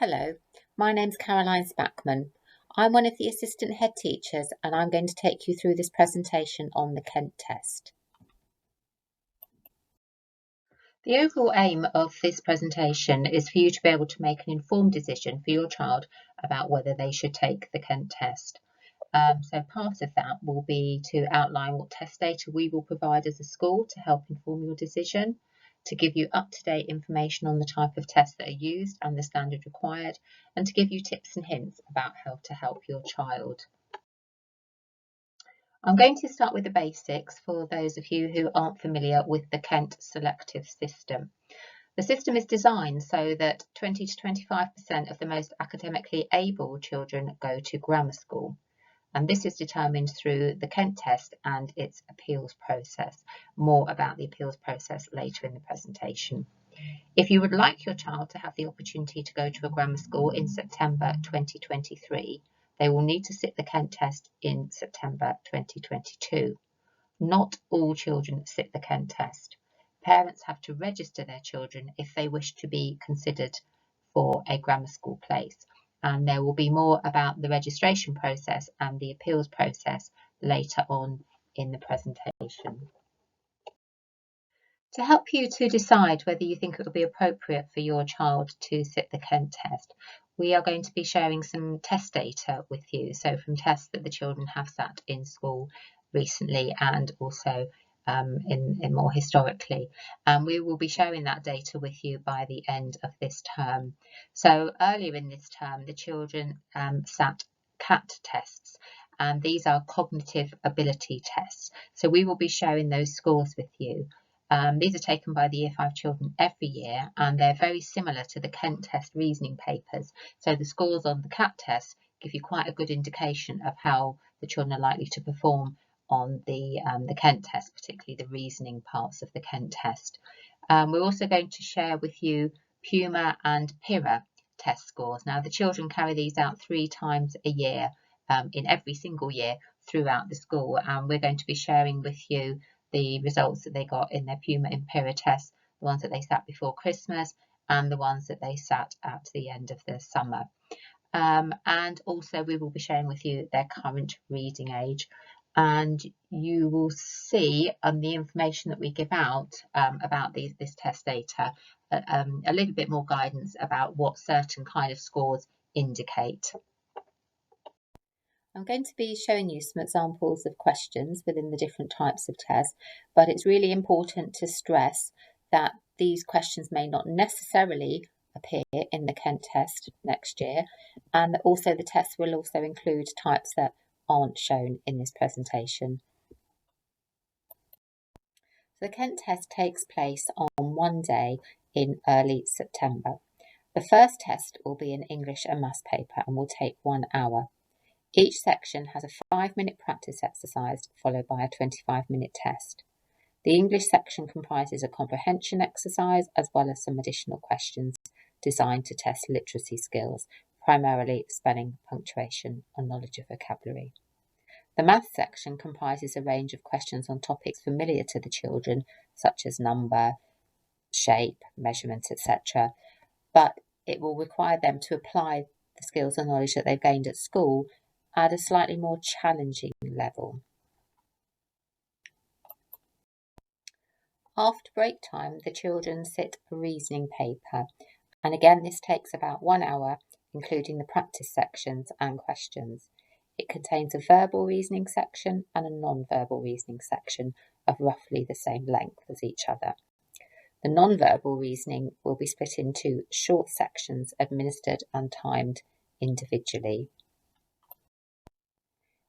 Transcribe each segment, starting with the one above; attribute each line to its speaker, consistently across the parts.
Speaker 1: Hello, my name's Caroline Spackman. I'm one of the assistant head teachers and I'm going to take you through this presentation on the Kent test. The overall aim of this presentation is for you to be able to make an informed decision for your child about whether they should take the Kent test. So part of that will be to outline what test data we will provide as a school to help inform your decision, to give you up-to-date information on the type of tests that are used and the standard required, and to give you tips and hints about how to help your child. I'm going to start with the basics for those of you who aren't familiar with the Kent selective system. The system is designed so that 20 to 25% of the most academically able children go to grammar school. And this is determined through the Kent test and its appeals process. More about the appeals process later in the presentation. If you would like your child to have the opportunity to go to a grammar school in September 2023, they will need to sit the Kent test in September 2022. Not all children sit the Kent test. Parents have to register their children if they wish to be considered for a grammar school place. And there will be more about the registration process and the appeals process later on in the presentation. To help you to decide whether you think it will be appropriate for your child to sit the Kent test, we are going to be sharing some test data with you, so from tests that the children have sat in school recently and also in more historically. And we will be sharing that data with you by the end of this term. So earlier in this term, the children sat CAT tests, and these are cognitive ability tests. So we will be sharing those scores with you. These are taken by the Year 5 children every year, and they're very similar to the Kent test reasoning papers. So the scores on the CAT test give you quite a good indication of how the children are likely to perform on the Kent test, particularly the reasoning parts of the Kent test. We're also going to share with you Puma and PIRA test scores. Now, the children carry these out 3 times a year in every single year throughout the school, and we're going to be sharing with you the results that they got in their Puma and PIRA tests, the ones that they sat before Christmas and the ones that they sat at the end of the summer. And also we will be sharing with you their current reading age. And you will see on the information that we give out about this test data a little bit more guidance about what certain kind of scores indicate. I'm going to be showing you some examples of questions within the different types of tests, but it's really important to stress that these questions may not necessarily appear in the Kent test next year, and also the test will also include types that aren't shown in this presentation. The Kent test takes place on one day in early September. The first test will be an English and Maths paper and will take 1 hour. Each section has a 5-minute practice exercise followed by a 25-minute test. The English section comprises a comprehension exercise as well as some additional questions designed to test literacy skills, primarily spelling, punctuation and knowledge of vocabulary. The Maths section comprises a range of questions on topics familiar to the children, such as number, shape, measurement, etc. But it will require them to apply the skills and knowledge that they've gained at school at a slightly more challenging level. After break time, the children sit a reasoning paper, and again this takes about 1 hour, including the practice sections and questions. It contains a verbal reasoning section and a non-verbal reasoning section of roughly the same length as each other. The non-verbal reasoning will be split into short sections administered and timed individually.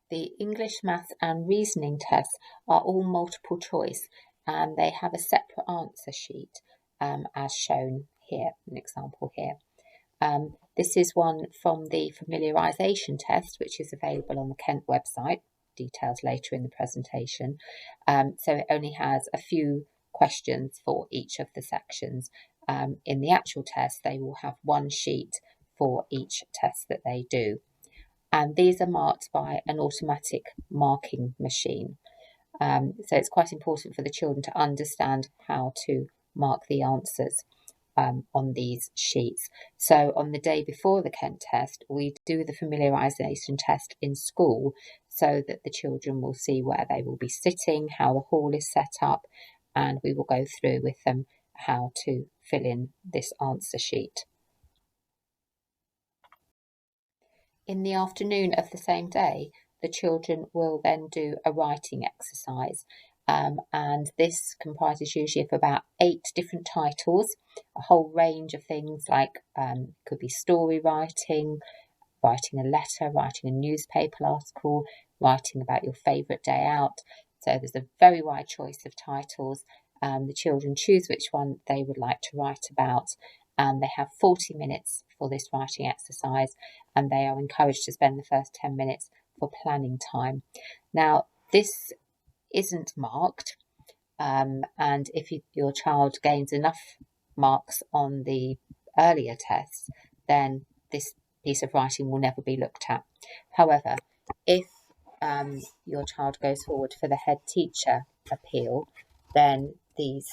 Speaker 1: The English, Maths and Reasoning tests are all multiple choice, and they have a separate answer sheet as shown here, an example here. This is one from the familiarisation test, which is available on the Kent website, details later in the presentation. So it only has a few questions for each of the sections. In the actual test, they will have 1 sheet for each test that they do. And these are marked by an automatic marking machine. So it's quite important for the children to understand how to mark the answers. on these sheets. So on the day before the Kent test, we do the familiarisation test in school so that the children will see where they will be sitting, how the hall is set up, and we will go through with them how to fill in this answer sheet. In the afternoon of the same day, the children will then do a writing exercise. And this comprises usually of about 8 different titles, a whole range of things like could be story writing, writing a letter, writing a newspaper article, writing about your favourite day out. So there's a very wide choice of titles. The children choose which one they would like to write about, and they have 40 minutes for this writing exercise, and they are encouraged to spend the first 10 minutes for planning time. Now, this isn't marked, and if your child gains enough marks on the earlier tests, then this piece of writing will never be looked at. However, if your child goes forward for the head teacher appeal, then these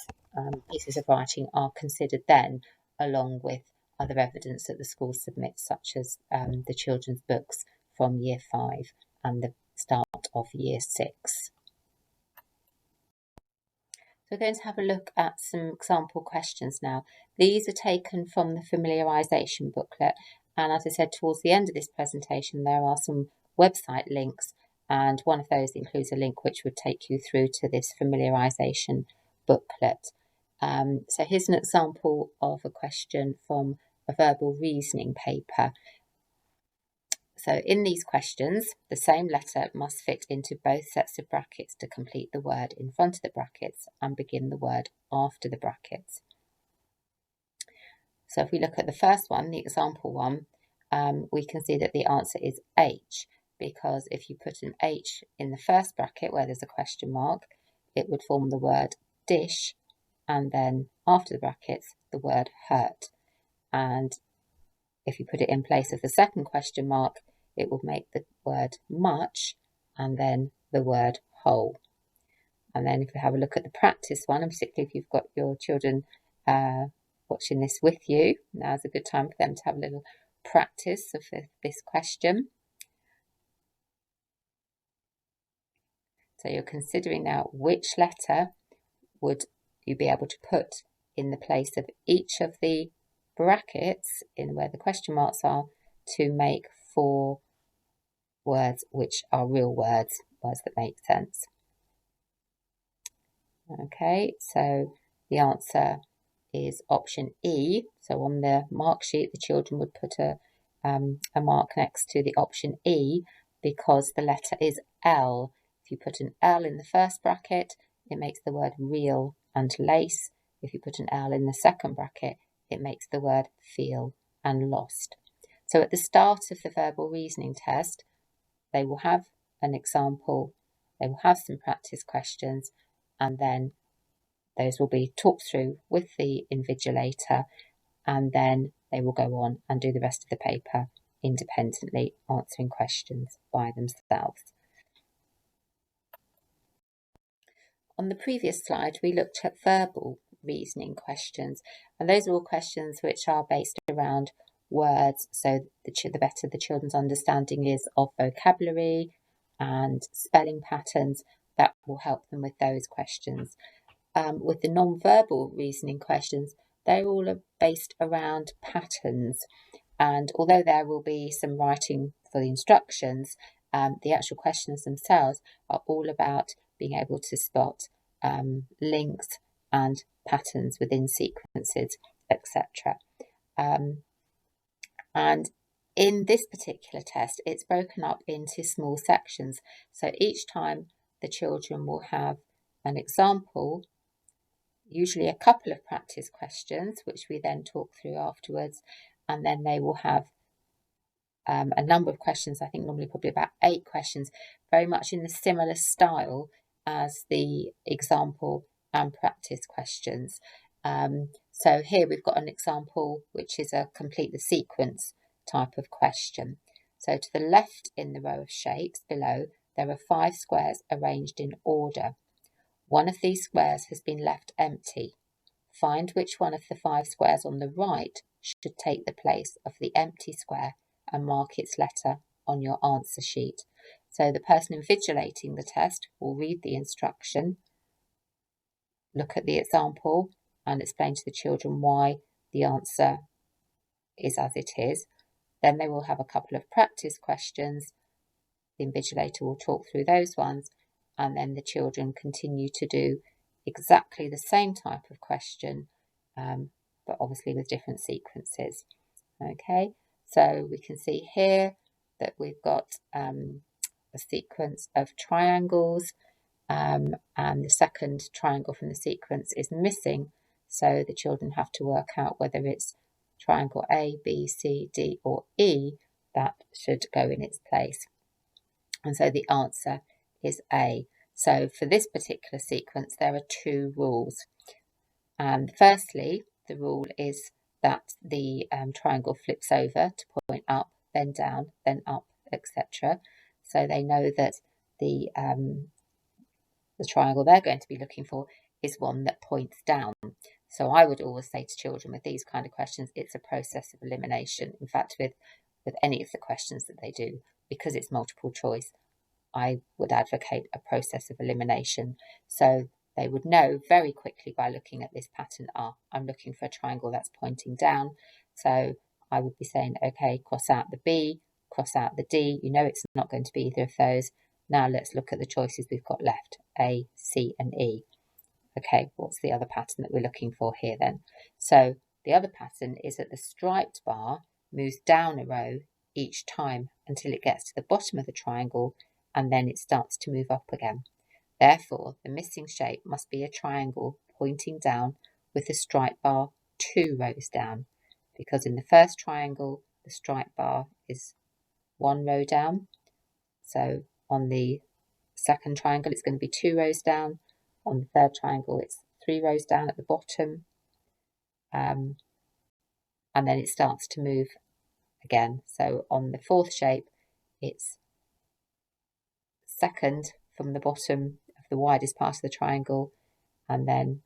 Speaker 1: pieces of writing are considered then, along with other evidence that the school submits, such as the children's books from Year 5 and the start of Year 6. We're going to have a look at some example questions now. These are taken from the familiarisation booklet, and as I said, towards the end of this presentation there are some website links, and one of those includes a link which would take you through to this familiarisation booklet. So here's an example of a question from a verbal reasoning paper. So in these questions, the same letter must fit into both sets of brackets to complete the word in front of the brackets and begin the word after the brackets. So if we look at the first one, the example one, we can see that the answer is H, because if you put an H in the first bracket where there's a question mark, it would form the word dish, and then after the brackets, the word hurt. And if you put it in place of the second question mark, it will make the word much and then the word whole. And then if we have a look at the practice one, and particularly if you've got your children watching this with you, now's a good time for them to have a little practice of this question. So you're considering now which letter would you be able to put in the place of each of the brackets in where the question marks are to make 4 words which are real words that make sense. Okay, so the answer is option E. So on the mark sheet, the children would put a mark next to the option E because the letter is L. If you put an L in the first bracket, it makes the word real and lace. If you put an L in the second bracket, it makes the word feel and lost. So at the start of the verbal reasoning test, they will have an example, they will have some practice questions, and then those will be talked through with the invigilator, and then they will go on and do the rest of the paper independently, answering questions by themselves. On the previous slide, we looked at verbal reasoning questions, and those are all questions which are based around words, so the better the children's understanding is of vocabulary and spelling patterns, that will help them with those questions. With the non-verbal reasoning questions, they all are based around patterns, and although there will be some writing for the instructions, the actual questions themselves are all about being able to spot links and patterns within sequences, etc. And in this particular test, it's broken up into small sections. So each time the children will have an example, usually a couple of practice questions, which we then talk through afterwards, and then they will have a number of questions, I think normally probably about 8 questions, very much in the similar style as the example and practice questions. So here we've got an example which is a complete the sequence type of question. So to the left in the row of shapes below, there are 5 squares arranged in order. One of these squares has been left empty. Find which one of the 5 squares on the right should take the place of the empty square and mark its letter on your answer sheet. So the person invigilating the test will read the instruction, look at the example and explain to the children why the answer is as it is. Then they will have a couple of practice questions. The invigilator will talk through those ones, and then the children continue to do exactly the same type of question, but obviously with different sequences. Okay, so we can see here that we've got a sequence of triangles, and the second triangle from the sequence is missing, so the children have to work out whether it's triangle A, B, C, D or E that should go in its place. And so the answer is A. So for this particular sequence, there are 2 rules. Firstly, the rule is that the triangle flips over to point up, then down, then up, etc. So they know that the triangle they're going to be looking for is one that points down. So I would always say to children with these kind of questions, it's a process of elimination. In fact, with any of the questions that they do, because it's multiple choice, I would advocate a process of elimination. So they would know very quickly by looking at this pattern, I'm looking for a triangle that's pointing down. So I would be saying, okay, cross out the B, cross out the D. You know it's not going to be either of those. Now let's look at the choices we've got left, A, C and E. Okay, what's the other pattern that we're looking for here then? So the other pattern is that the striped bar moves down a row each time until it gets to the bottom of the triangle, and then it starts to move up again. Therefore, the missing shape must be a triangle pointing down with the stripe bar 2 rows down, because in the first triangle, the stripe bar is 1 row down. So on the second triangle, it's going to be 2 rows down. On the third triangle, it's 3 rows down at the bottom. And then it starts to move again. So on the fourth shape, it's second from the bottom of the widest part of the triangle, and then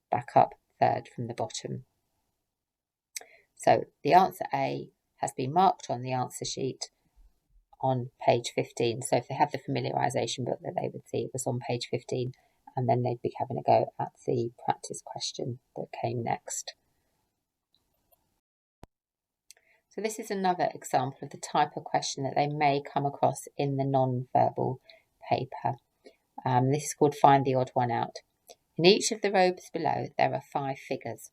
Speaker 1: back up third from the bottom. So the answer A has been marked on the answer sheet on page 15. So if they have the familiarisation book, that they would see it was on page 15, and then they'd be having a go at the practice question that came next. So this is another example of the type of question that they may come across in the non-verbal paper. This is called Find the Odd One Out. In each of the rows below, there are 5 figures.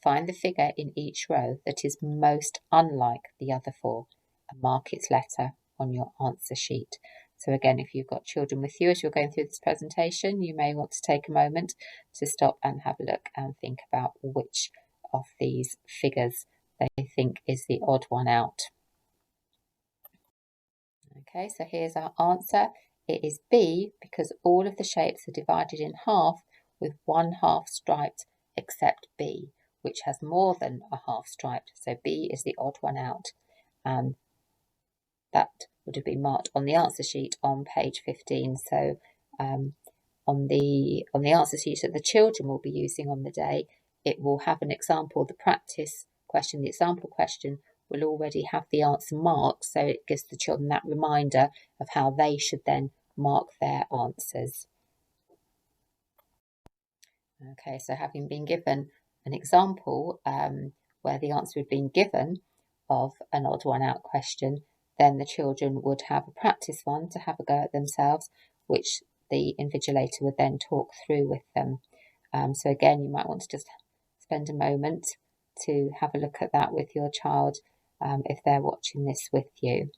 Speaker 1: Find the figure in each row that is most unlike the other 4 and mark its letter on your answer sheet. So again, if you've got children with you as you're going through this presentation, you may want to take a moment to stop and have a look and think about which of these figures they think is the odd one out. Okay, so here's our answer. It is B, because all of the shapes are divided in half with 1/2 striped except B, which has more than a half striped. So B is the odd one out, and that would have been marked on the answer sheet on page 15. So on the answer sheet that the children will be using on the day, it will have an example. The practice question, the example question, will already have the answer marked, so it gives the children that reminder of how they should then mark their answers. Okay, so having been given an example where the answer had been given of an odd one out question, then the children would have a practice one to have a go at themselves, which the invigilator would then talk through with them. So again, you might want to just spend a moment to have a look at that with your child if they're watching this with you.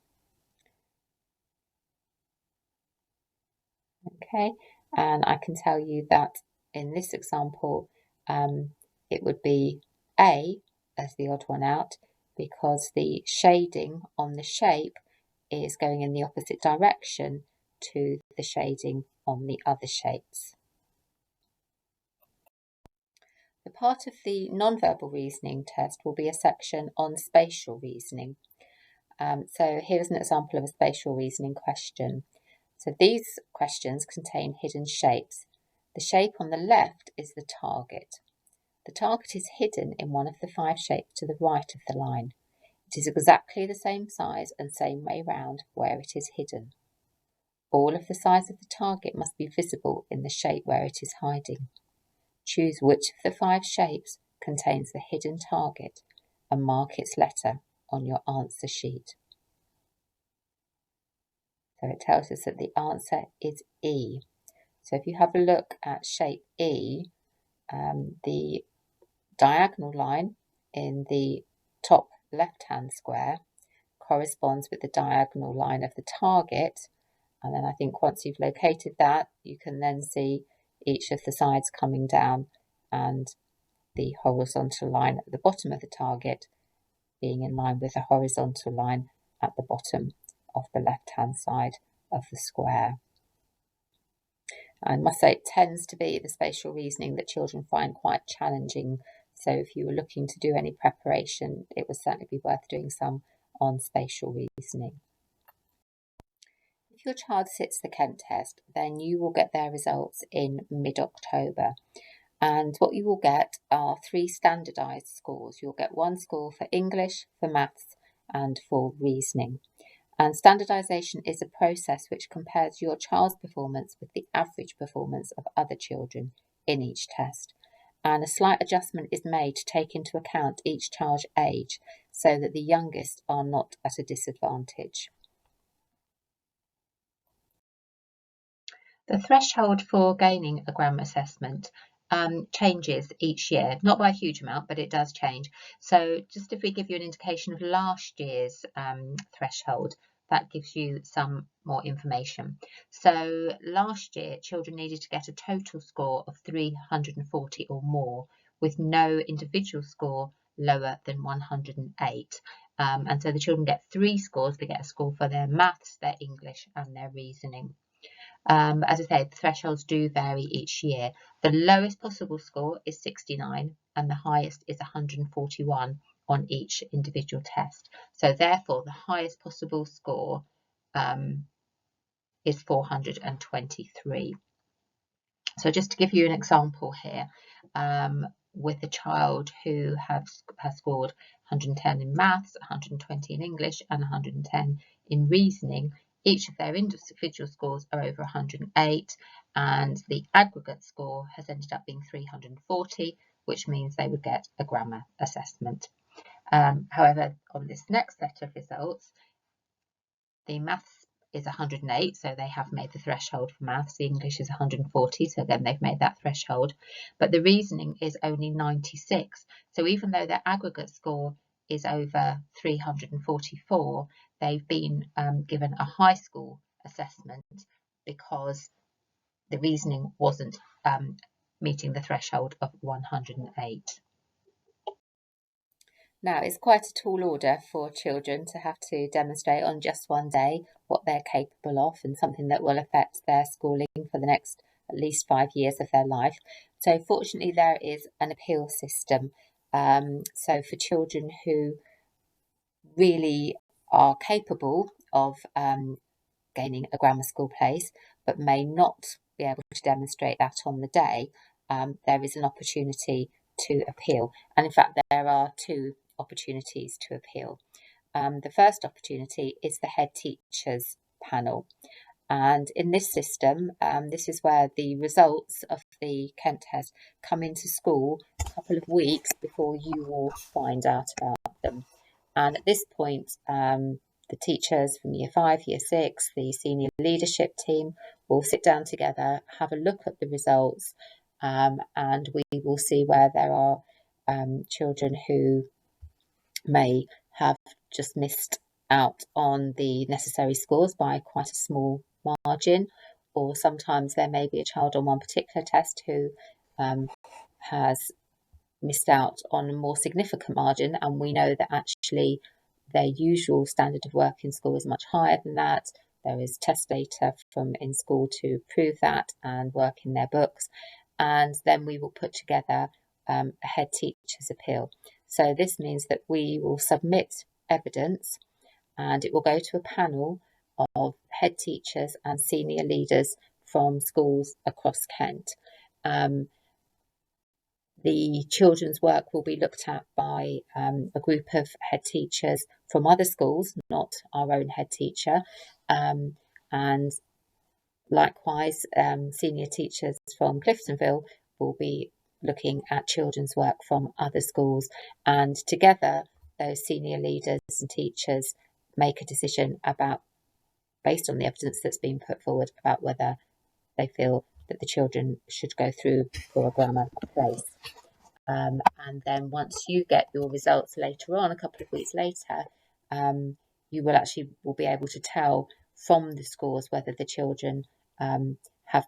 Speaker 1: Okay, and I can tell you that in this example, it would be A as the odd one out, because the shading on the shape is going in the opposite direction to the shading on the other shapes. The part of the non-verbal reasoning test will be a section on spatial reasoning. So here's an example of a spatial reasoning question. So these questions contain hidden shapes. The shape on the left is the target. The target is hidden in one of the 5 shapes to the right of the line. It is exactly the same size and same way round where it is hidden. All of the sides of the target must be visible in the shape where it is hiding. Choose which of the 5 shapes contains the hidden target and mark its letter on your answer sheet. So it tells us that the answer is E. So if you have a look at shape E, the diagonal line in the top left-hand square corresponds with the diagonal line of the target. And then I think once you've located that, you can then see each of the sides coming down and the horizontal line at the bottom of the target being in line with the horizontal line at the bottom of the left-hand side of the square. I must say it tends to be the spatial reasoning that children find quite challenging. So if you were looking to do any preparation, it would certainly be worth doing some on spatial reasoning. If your child sits the Kent test, then you will get their results in mid-October. And what you will get are 3 standardised scores. You'll get 1 score for English, for maths, and for reasoning. And standardisation is a process which compares your child's performance with the average performance of other children in each test. And a slight adjustment is made to take into account each child's age so that the youngest are not at a disadvantage. The threshold for gaining a grammar assessment changes each year, not by a huge amount, but it does change. So just if we give you an indication of last year's threshold, that gives you some more information. So last year, children needed to get a total score of 340 or more, with no individual score lower than 108. And so the children get 3 scores. They get a score for their maths, their English, and their reasoning. As I say, the thresholds do vary each year. The lowest possible score is 69 and the highest is 141 on each individual test. So therefore, the highest possible score is 423. So just to give you an example here, with a child who has scored 110 in maths, 120 in English and 110 in reasoning, each of their individual scores are over 108 and the aggregate score has ended up being 340, which means they would get a grammar assessment. However, on this next set of results, the maths is 108, so they have made the threshold for maths. The English is 140, so again they've made that threshold. But the reasoning is only 96. So even though their aggregate score is over 344, they've been given a high school assessment because the reasoning wasn't meeting the threshold of 108. Now, it's quite a tall order for children to have to demonstrate on just one day what they're capable of, and something that will affect their schooling for the next at least 5 years of their life. So fortunately, there is an appeal system. So for children who really are capable of gaining a grammar school place, but may not be able to demonstrate that on the day, there is an opportunity to appeal. And in fact, there are 2 opportunities to appeal. The first opportunity is the head teachers panel. And in this system, this is where the results of the Kent test come into school a couple of weeks before you will find out about them. And at this point, the teachers from Year 5, Year 6, the senior leadership team will sit down together, have a look at the results, and we will see where there are children who may have just missed out on the necessary scores by quite a small margin, or sometimes there may be a child on one particular test who has missed out on a more significant margin, and we know that actually their usual standard of work in school is much higher than that. There is test data from in school to prove that and work in their books, and then we will put together a head teacher's appeal. So this means that we will submit evidence and it will go to a panel of head teachers and senior leaders from schools across Kent. The children's work will be looked at by a group of head teachers from other schools, not our own head teacher, and likewise, senior teachers from Cliftonville will be looking at children's work from other schools, and together those senior leaders and teachers make a decision about, based on the evidence that's been put forward, about whether they feel that the children should go through for a grammar place. And then once you get your results later on, a couple of weeks later, you will be able to tell from the scores whether the children have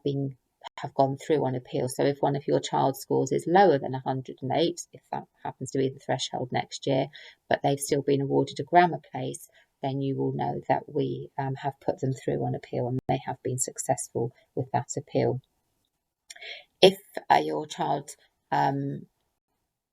Speaker 1: gone through on appeal. So if one of your child's scores is lower than 108, if that happens to be the threshold next year, but they've still been awarded a grammar place, then you will know that we have put them through on appeal and they have been successful with that appeal. If your child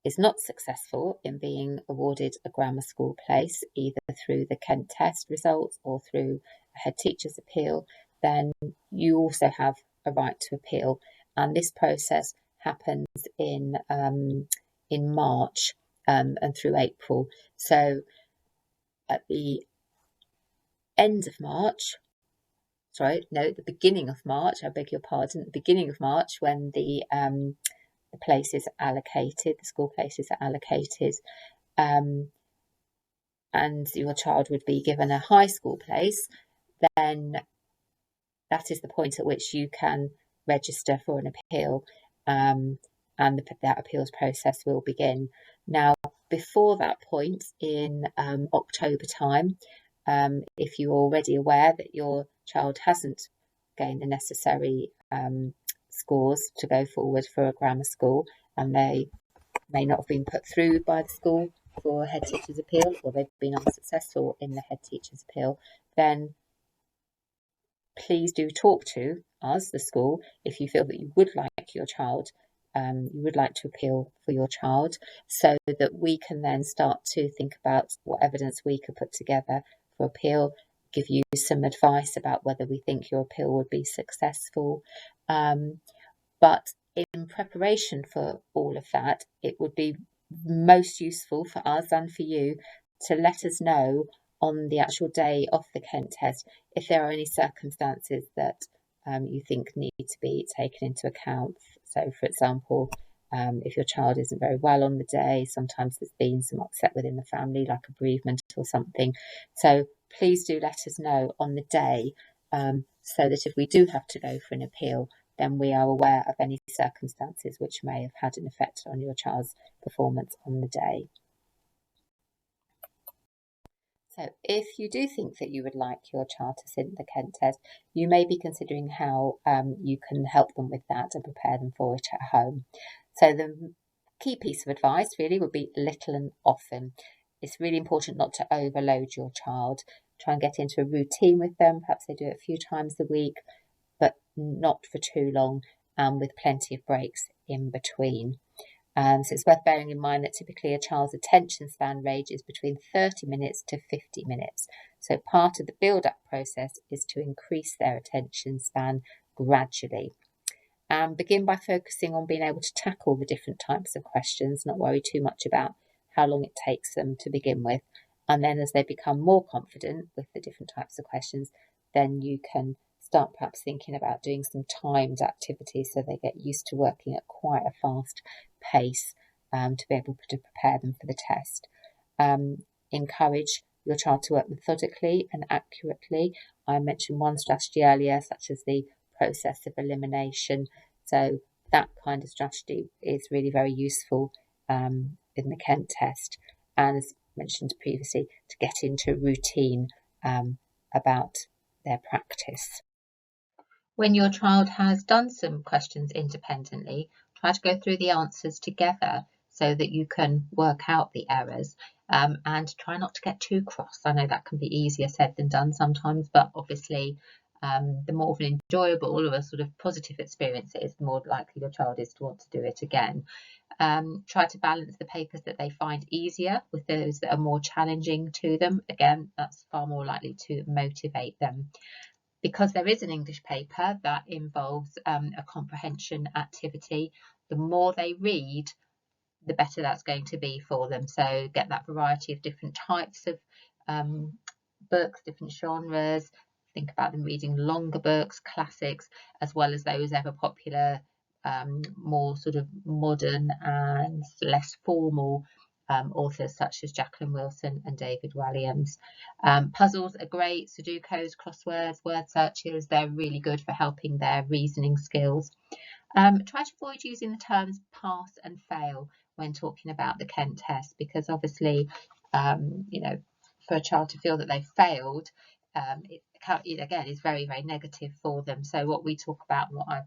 Speaker 1: is not successful in being awarded a grammar school place, either through the Kent test results or through a head teacher's appeal, then you also have a right to appeal. And this process happens in March and through April. So at the end of March, the beginning of March, I beg your pardon, the beginning of March, when the places are allocated, the school places are allocated, and your child would be given a high school place, then that is the point at which you can register for an appeal, and that appeals process will begin. Now, before that point, in October time, if you're already aware that your child hasn't gained the necessary scores to go forward for a grammar school, and they may not have been put through by the school for a head teacher's appeal, or they've been unsuccessful in the head teacher's appeal, then please do talk to us, the school, if you feel that you would like your child, you would like to appeal for your child, so that we can then start to think about what evidence we could put together for appeal, give you some advice about whether we think your appeal would be successful. But in preparation for all of that, it would be most useful for us and for you to let us know on the actual day of the Kent test if there are any circumstances that you think need to be taken into account. So, for example, if your child isn't very well on the day, sometimes there's been some upset within the family, like a bereavement or something. So please do let us know on the day, so that if we do have to go for an appeal, then we are aware of any circumstances which may have had an effect on your child's performance on the day. So if you do think that you would like your child to sit the Kent test, you may be considering how you can help them with that and prepare them for it at home. So the key piece of advice really would be little and often. It's really important not to overload your child. Try and get into a routine with them. Perhaps they do it a few times a week, but not for too long, and with plenty of breaks in between. So it's worth bearing in mind that typically a child's attention span ranges between 30 minutes to 50 minutes. So part of the build-up process is to increase their attention span gradually. And begin by focusing on being able to tackle the different types of questions, not worry too much about how long it takes them to begin with. And then as they become more confident with the different types of questions, then you can start perhaps thinking about doing some timed activities so they get used to working at quite a fast pace to be able to prepare them for the test. Encourage your child to work methodically and accurately. I mentioned one strategy earlier, such as the process of elimination. So that kind of strategy is really very useful in the Kent test. And as mentioned previously, to get into routine about their practice. When your child has done some questions independently, try to go through the answers together so that you can work out the errors, and try not to get too cross. I know that can be easier said than done sometimes, but obviously the more of an enjoyable or a sort of positive experience it is, the more likely your child is to want to do it again. Try to balance the papers that they find easier with those that are more challenging to them. Again, that's far more likely to motivate them. Because there is an English paper that involves a comprehension activity, the more they read, the better that's going to be for them. So get that variety of different types of books, different genres. Think about them reading longer books, classics, as well as those ever popular, more sort of modern and less formal authors such as Jacqueline Wilson and David Walliams. Puzzles are great. Sudokus, crosswords, word searches, they're really good for helping their reasoning skills. Try to avoid using the terms pass and fail when talking about the Kent test, because obviously, for a child to feel that they've failed, it again is very, very negative for them. So what we talk about, what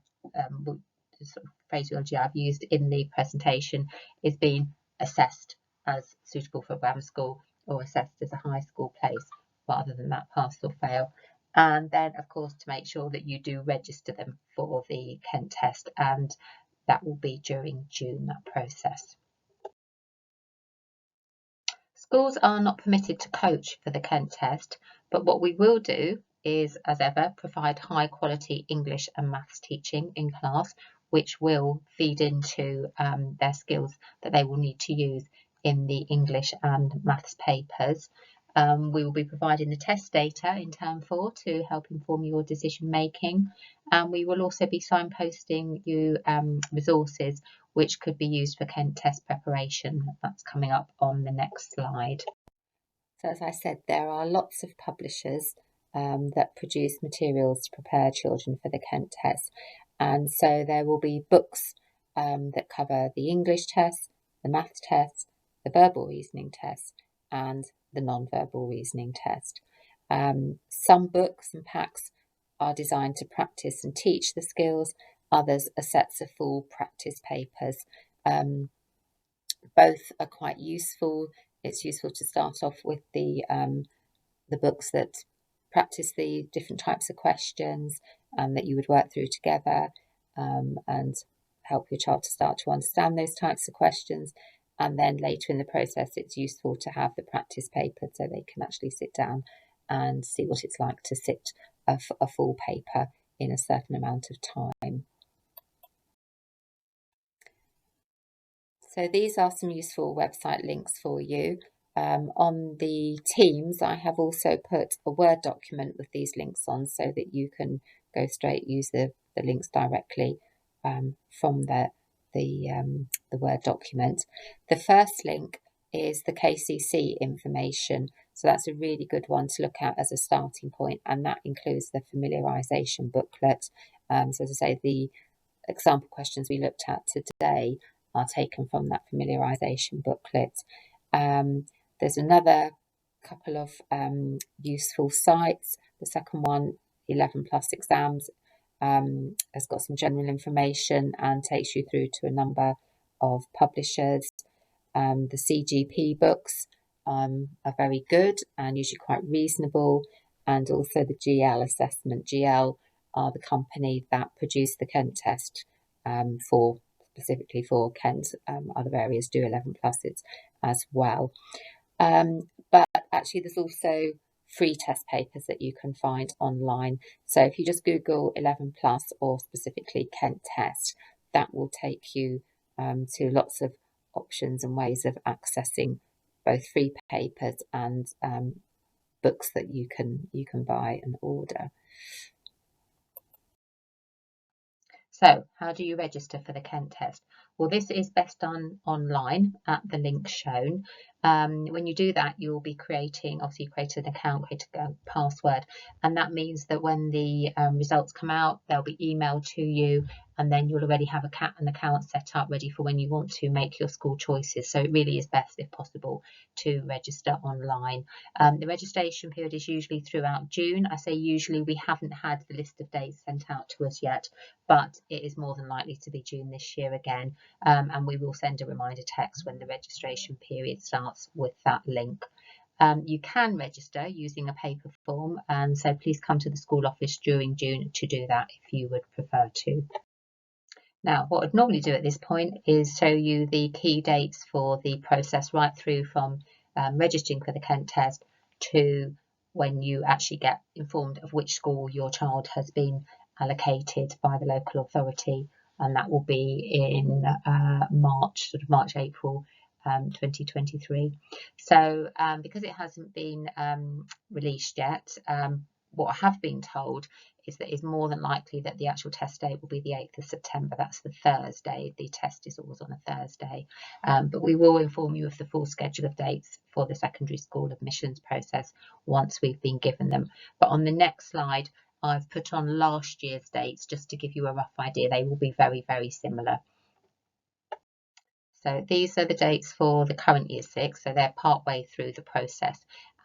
Speaker 1: the sort of phraseology I've used in the presentation is being assessed as suitable for grammar school or assessed as a high school place, rather than that pass or fail. And then, of course, to make sure that you do register them for the Kent test, and that will be during June, that process. Schools are not permitted to coach for the Kent test, but what we will do is, as ever, provide high quality English and maths teaching in class, which will feed into their skills that they will need to use in the English and maths papers. We will be providing the test data in term 4 to help inform your decision making, and we will also be signposting you resources which could be used for Kent test preparation. That's coming up on the next slide. So as I said, there are lots of publishers that produce materials to prepare children for the Kent test, and so there will be books that cover the English test, the maths test, the verbal reasoning test, and the non-verbal reasoning test. Some books and packs are designed to practice and teach the skills, others are sets of full practice papers. Both are quite useful. It's useful to start off with the books that practice the different types of questions that you would work through together, and help your child to start to understand those types of questions. And then later in the process, it's useful to have the practice paper so they can actually sit down and see what it's like to sit a full paper in a certain amount of time. So these are some useful website links for you. On the Teams, I have also put a Word document with these links on so that you can go straight, use the links directly from the Word document. The first link is the KCC information. So that's a really good one to look at as a starting point, and that includes the familiarisation booklet. So as I say, the example questions we looked at today are taken from that familiarisation booklet. There's another couple of useful sites. The second one, 11 Plus Exams, has got some general information and takes you through to a number of publishers. The CGP books are very good and usually quite reasonable, and also the GL assessment. GL are the company that produced the Kent test specifically for Kent. Other areas do 11 pluses as well. But actually there's also free test papers that you can find online. So if you just Google 11 plus or specifically Kent test, that will take you to lots of options and ways of accessing both free papers and books that you can buy and order. So how do you register for the Kent test? Well, this is best done online at the link shown. When you do that, you'll be obviously create an account, create a password, and that means that when the results come out, they'll be emailed to you, and then you'll already have an account set up ready for when you want to make your school choices. So it really is best, if possible, to register online. The registration period is usually throughout June. I say usually, we haven't had the list of dates sent out to us yet, but it is more than likely to be June this year again. And we will send a reminder text when the registration period starts with that link. You can register using a paper form, and so please come to the school office during June to do that if you would prefer to. Now, what I'd normally do at this point is show you the key dates for the process, right through from registering for the Kent test to when you actually get informed of which school your child has been allocated by the local authority and that will be in March, sort of March, April 2023. So because it hasn't been released yet, what I have been told is that it's more than likely that the actual test date will be the 8th of September. That's the Thursday. The test is always on a Thursday. But we will inform you of the full schedule of dates for the secondary school admissions process once we've been given them. But on the next slide, I've put on last year's dates just to give you a rough idea. They will be very, very similar. So these are the dates for the current year 6, so they're part way through the process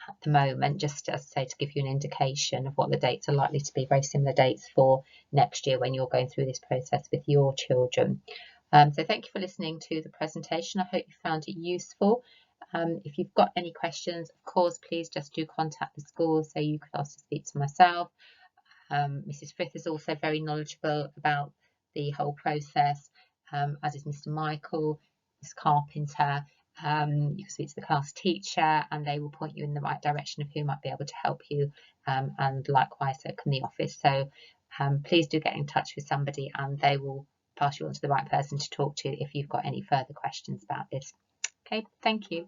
Speaker 1: at the moment, just as I say, to give you an indication of what the dates are likely to be, very similar dates for next year when you're going through this process with your children. So thank you for listening to the presentation. I hope you found it useful. If you've got any questions, of course, please just do contact the school, so you could ask to speak to myself. Mrs. Frith is also very knowledgeable about the whole process, as is Mr. Michael, Miss Carpenter. You can speak to the class teacher and they will point you in the right direction of who might be able to help you, and likewise so can the office. So please do get in touch with somebody and they will pass you on to the right person to talk to if you've got any further questions about this. Okay, thank you.